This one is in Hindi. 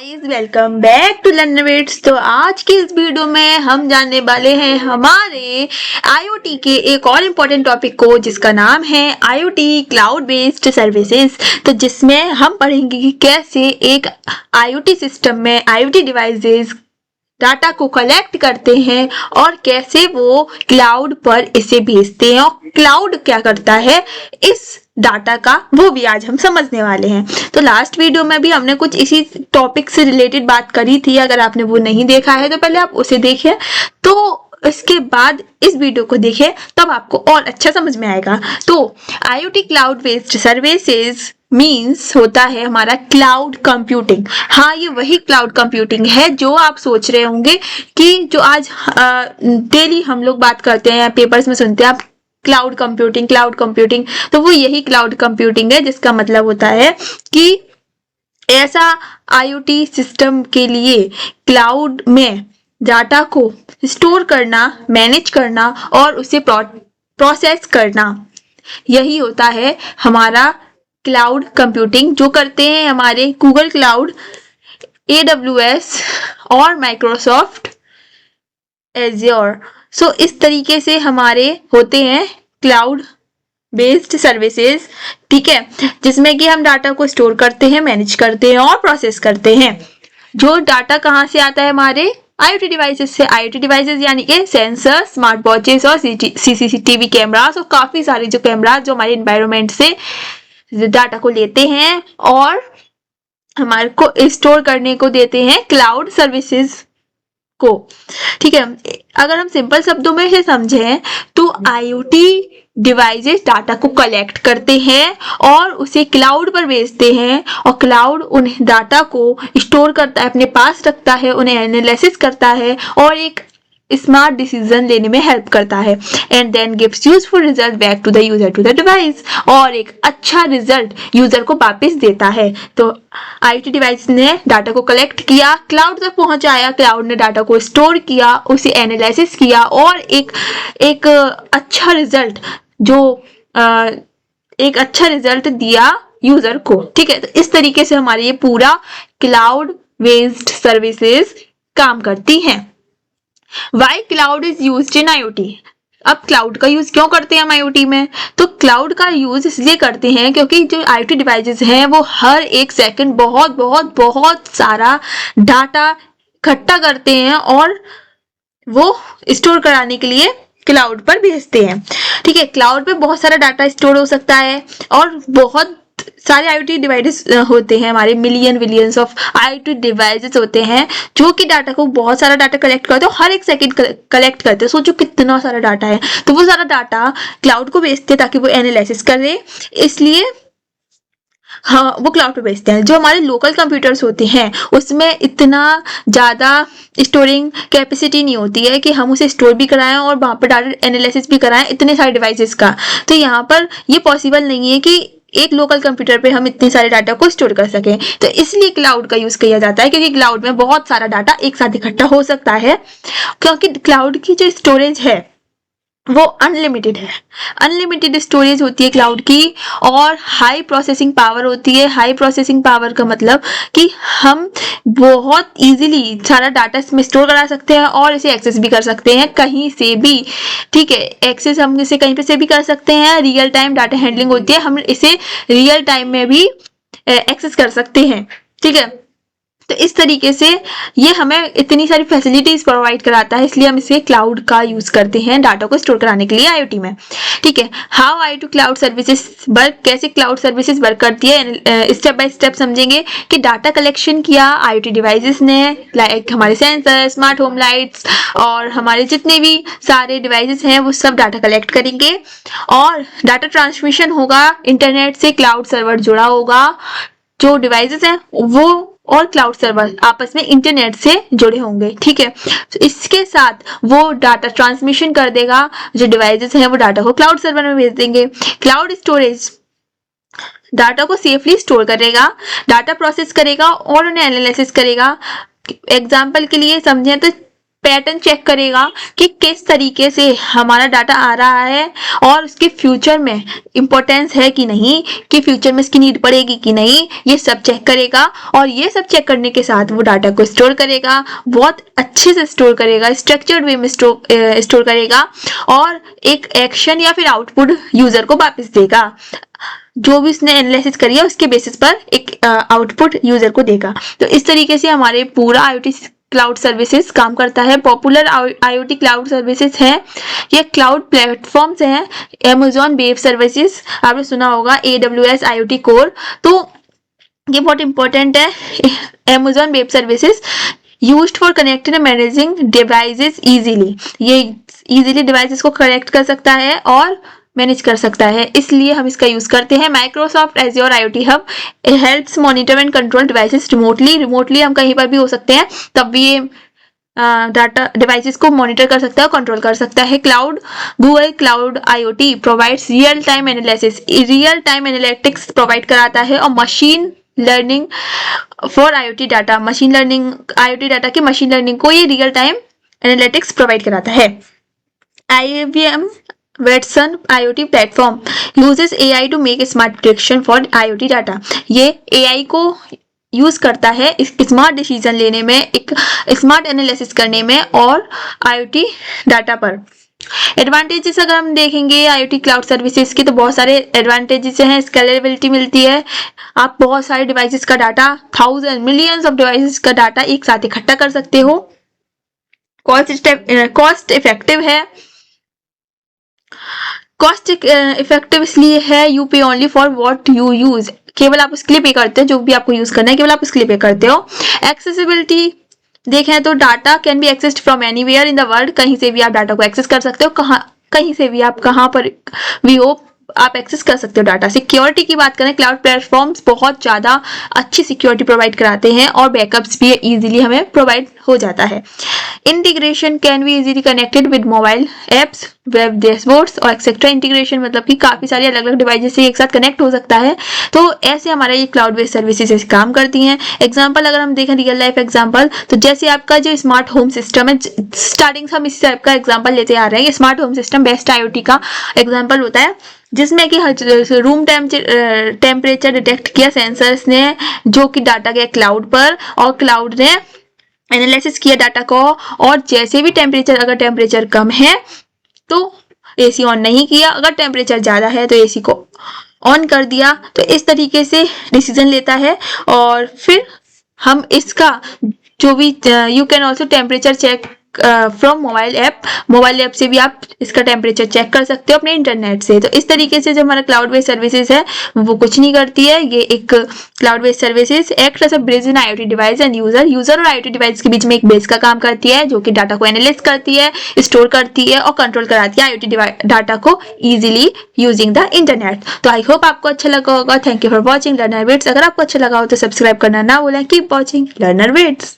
Guys, welcome back to Learnwits. तो आज की इस वीडियो में हम जानने वाले हैं हमारे IoT के एक और इम्पोर्टेंट टॉपिक को, जिसका नाम है IoT क्लाउड बेस्ड सर्विसेज। तो जिसमें हम पढ़ेंगे कि कैसे एक IoT सिस्टम में IoT डिवाइसेस डाटा को कलेक्ट करते हैं और कैसे वो क्लाउड पर इसे भेजते हैं और क्लाउड क्या करता है इस डाटा का, वो भी आज हम समझने वाले हैं। तो लास्ट वीडियो में भी हमने कुछ इसी टॉपिक से रिलेटेड बात करी थी। अगर आपने वो नहीं देखा है तो पहले आप उसे देखिए, तो इसके बाद इस वीडियो को देखें, तब आपको और अच्छा समझ में आएगा। तो IoT cloud based services means होता है हमारा क्लाउड कंप्यूटिंग। हाँ, ये वही क्लाउड कंप्यूटिंग है जो आप सोच रहे होंगे कि जो आज डेली हम लोग बात करते हैं, पेपर्स में सुनते हैं आप क्लाउड कंप्यूटिंग। तो वो यही क्लाउड कंप्यूटिंग है, जिसका मतलब होता है कि ऐसा IoT सिस्टम के लिए क्लाउड में डाटा को स्टोर करना, मैनेज करना और उसे प्रोसेस करना, यही होता है हमारा क्लाउड कंप्यूटिंग, जो करते हैं हमारे गूगल क्लाउड, AWS और माइक्रोसॉफ्ट एज्योर। सो इस तरीके से हमारे होते हैं क्लाउड बेस्ड सर्विसेज, ठीक है, जिसमें कि हम डाटा को स्टोर करते हैं, मैनेज करते हैं और प्रोसेस करते हैं। जो डाटा कहाँ से आता है? हमारे IoT डिवाइसेस से। IoT डिवाइसेस यानी कि सेंसर, स्मार्ट वॉचेस और CCTV कैमरास और काफी सारे जो कैमरास जो हमारे एनवायरनमेंट से डाटा को लेते हैं और हमारे को स्टोर करने को देते हैं क्लाउड सर्विसेज को, ठीक है। अगर हम सिंपल शब्दों में इसे समझें तो IoT डिवाइसेस डाटा को कलेक्ट करते हैं और उसे क्लाउड पर भेजते हैं और क्लाउड उन डाटा को स्टोर करता है, अपने पास रखता है, उन्हें एनालिसिस करता है और एक स्मार्ट डिसीजन लेने में हेल्प करता है, and then gives useful result back to the user to the device, और एक अच्छा रिजल्ट यूजर को वापस देता है। तो IoT डिवाइस ने डाटा को कलेक्ट किया, क्लाउड तक पहुंचाया, क्लाउड ने डाटा को स्टोर किया, उसे एनालिसिस किया और एक अच्छा रिजल्ट एक अच्छा रिजल्ट दिया यूजर को, ठीक है। तो इस तरीके से हमारे ये पूरा क्लाउड बेस्ड सर्विसेज काम करती हैं। Why cloud is used in IoT? अब क्लाउड का यूज क्यों करते हैं हम IoT में? तो क्लाउड का यूज इसलिए करते हैं क्योंकि जो IoT डिवाइसेस हैं वो हर एक सेकंड बहुत सारा डाटा इकट्ठा करते हैं और वो स्टोर कराने के लिए क्लाउड पर भेजते हैं, ठीक है। क्लाउड पे बहुत सारा डाटा स्टोर हो सकता है और बहुत सारे IoT डिवाइसेस होते हैं, हमारे मिलियंस ऑफ IoT डिवाइसेस होते हैं जो कि डाटा को, बहुत सारा डाटा कलेक्ट करते हैं, हर एक सेकंड कलेक्ट करते हैं। सोचो कितना सारा डाटा है। तो वो सारा डाटा क्लाउड को भेजते हैं ताकि वो एनालिसिस करे, इसलिए हाँ वो क्लाउड पे भेजते हैं। जो हमारे लोकल कंप्यूटर्स होते हैं उसमें इतना ज़्यादा स्टोरिंग कैपेसिटी नहीं होती है कि हम उसे स्टोर भी कराएं और वहाँ पर डाटा एनालिसिस भी कराएं इतने सारे डिवाइसेस का। तो यहाँ पर ये पॉसिबल नहीं है कि एक लोकल कंप्यूटर पे हम इतने सारे डाटा को स्टोर कर सकें। तो इसलिए क्लाउड का यूज किया जाता है, क्योंकि क्लाउड में बहुत सारा डाटा एक साथ इकट्ठा हो सकता है, क्योंकि क्लाउड की जो स्टोरेज है वो अनलिमिटेड है। अनलिमिटेड स्टोरेज होती है क्लाउड की और हाई प्रोसेसिंग पावर होती है। हाई प्रोसेसिंग पावर का मतलब कि हम बहुत इजीली सारा डाटा इसमें स्टोर करा सकते हैं और इसे एक्सेस भी कर सकते हैं कहीं से भी, ठीक है। एक्सेस हम इसे कहीं पे से भी कर सकते हैं। रियल टाइम डाटा हैंडलिंग होती है, हम इसे रियल टाइम में भी एक्सेस कर सकते हैं, ठीक है। तो इस तरीके से ये हमें इतनी सारी फैसिलिटीज प्रोवाइड कराता है, इसलिए हम इसे क्लाउड का यूज करते हैं डाटा को स्टोर कराने के लिए IoT में, ठीक है। How IoT cloud services work, कैसे क्लाउड सर्विसेज वर्क करती है, स्टेप बाय स्टेप समझेंगे कि डाटा कलेक्शन किया IoT डिवाइसेस ने, लाइक हमारे सेंसर, स्मार्ट होम लाइट्स और हमारे जितने भी सारे डिवाइसेस हैं वो सब डाटा कलेक्ट करेंगे और डाटा ट्रांसमिशन होगा इंटरनेट से, क्लाउड सर्वर जुड़ा होगा, जो डिवाइसेस हैं वो और क्लाउड सर्वर आपस में इंटरनेट से जुड़े होंगे, ठीक है। तो इसके साथ वो डाटा ट्रांसमिशन कर देगा, जो डिवाइसेस हैं वो डाटा को क्लाउड सर्वर में भेज देंगे। क्लाउड स्टोरेज डाटा को सेफली स्टोर करेगा, डाटा प्रोसेस करेगा और उन्हें एनालिसिस करेगा। एग्जाम्पल के लिए समझें तो पैटर्न चेक करेगा कि किस तरीके से हमारा डाटा आ रहा है और उसके फ्यूचर में इम्पोर्टेंस है कि नहीं, कि फ्यूचर में इसकी नीड पड़ेगी कि नहीं, ये सब चेक करेगा। और ये सब चेक करने के साथ वो डाटा को स्टोर करेगा, बहुत अच्छे से स्टोर करेगा, स्ट्रक्चर्ड वे में स्टोर करेगा और एक एक्शन या फिर आउटपुट यूजर को वापस देगा। जो भी उसने एनालिसिस करी है उसके बेसिस पर एक आउटपुट यूजर को देगा। तो इस तरीके से हमारे पूरा IoT क्लाउड सर्विसेज काम करता है। पॉपुलर IoT क्लाउड सर्विसेज है, ये क्लाउड प्लेटफॉर्म्स हैं। Amazon वेब सर्विसेज आपने सुना होगा, AWS IoT कोर, तो ये बहुत इंपॉर्टेंट है। Amazon web services used for connecting and managing devices easily, ये इजीली डिवाइसेस को कनेक्ट कर सकता है और मैनेज कर सकता है, इसलिए हम इसका यूज करते हैं। Microsoft azure IoT hub helps monitor and control devices remotely हम कहीं पर भी हो सकते हैं, तब भी ये डाटा डिवाइसेस को मॉनिटर कर सकता है और कंट्रोल कर सकता है। Cloud Google cloud IoT provides real time analysis, real time analytics provide कराता है और machine learning for IoT data, machine learning IoT data की मशीन लर्निंग को ये रियल टाइम एनालिटिक्स प्रोवाइड कराता है। IBM Watson IoT platform uses AI to make smart prediction for IoT data, ये AI को यूज करता है स्मार्ट डिसीजन लेने में, एक स्मार्ट एनालिसिस करने में और IoT डाटा पर। एडवांटेजेस अगर हम देखेंगे IoT क्लाउड सर्विसेज की तो बहुत सारे एडवांटेजेस हैं। स्केलेबिलिटी मिलती है, आप बहुत सारे डिवाइसेस का data, thousand millions of devices का डाटा एक साथ इकट्ठा कर सकते हो। कॉस्ट इफेक्टिव है, कॉस्ट इफेक्टिव इसलिए है यू पे only for what you use, केवल आप उसके लिए पे करते हो, जो भी आपको यूज करना है केवल आप उसके लिए पे करते हो। एक्सेसिबिलिटी देखें तो data can be accessed from anywhere in the world, कहीं से भी आप डाटा को एक्सेस कर सकते हो, कहीं से भी आप कहाँ पर भी हो आप एक्सेस कर सकते हो डाटा। सिक्योरिटी की बात करें, क्लाउड प्लेटफॉर्म्स बहुत ज़्यादा अच्छी सिक्योरिटी प्रोवाइड कराते हैं और बैकअप्स भी इजीली हमें प्रोवाइड हो जाता है। Integration can be easily connected with mobile apps, web dashboards और एक्सेट्रा। इंटीग्रेशन मतलब कि काफ़ी सारी अलग अलग डिवाइसेस से एक साथ कनेक्ट हो सकता है, तो ऐसे हमारा ये क्लाउड बेस्ड सर्विसेज काम करती हैं। एग्जाम्पल अगर हम देखें रियल लाइफ एग्जाम्पल, तो जैसे आपका जो स्मार्ट होम सिस्टम है, स्टार्टिंग से हम इसी टाइप का एग्जाम्पल लेते आ रहे हैं। Smart home system best IoT का एग्जाम्पल होता है, जिसमें कि रूम टेम्परेचर डिटेक्ट किया सेंसर्स ने, जो कि डाटा गया क्लाउड पर और क्लाउड ने एनालिसिस किया डाटा को, और जैसे भी टेम्परेचर, अगर टेम्परेचर कम है तो AC ऑन नहीं किया, अगर टेम्परेचर ज़्यादा है तो AC को ऑन कर दिया। तो इस तरीके से डिसीजन लेता है। और फिर हम इसका जो भी you can also temperature check from mobile app से भी आप इसका टेम्परेचर चेक कर सकते हो अपने इंटरनेट से। तो इस तरीके से जो हमारा क्लाउड बेस्ड सर्विसेज है वो कुछ नहीं करती है। ये एक cloud based services act as a bridge in IoT device and user और IoT डिवाइस के बीच में एक ब्रिज का काम करती है, जो कि डाटा को एनालिसिस करती है, स्टोर करती है और कंट्रोल कराती है IoT डाटा को इजीली यूजिंग द इंटरनेट। तो आई होप आपको अच्छा लगा होगा। Thank you for watching Learner Vids. अगर आपको अच्छा लगा हो तो सब्सक्राइब करना ना भूलें। Keep watching Learner विड्स।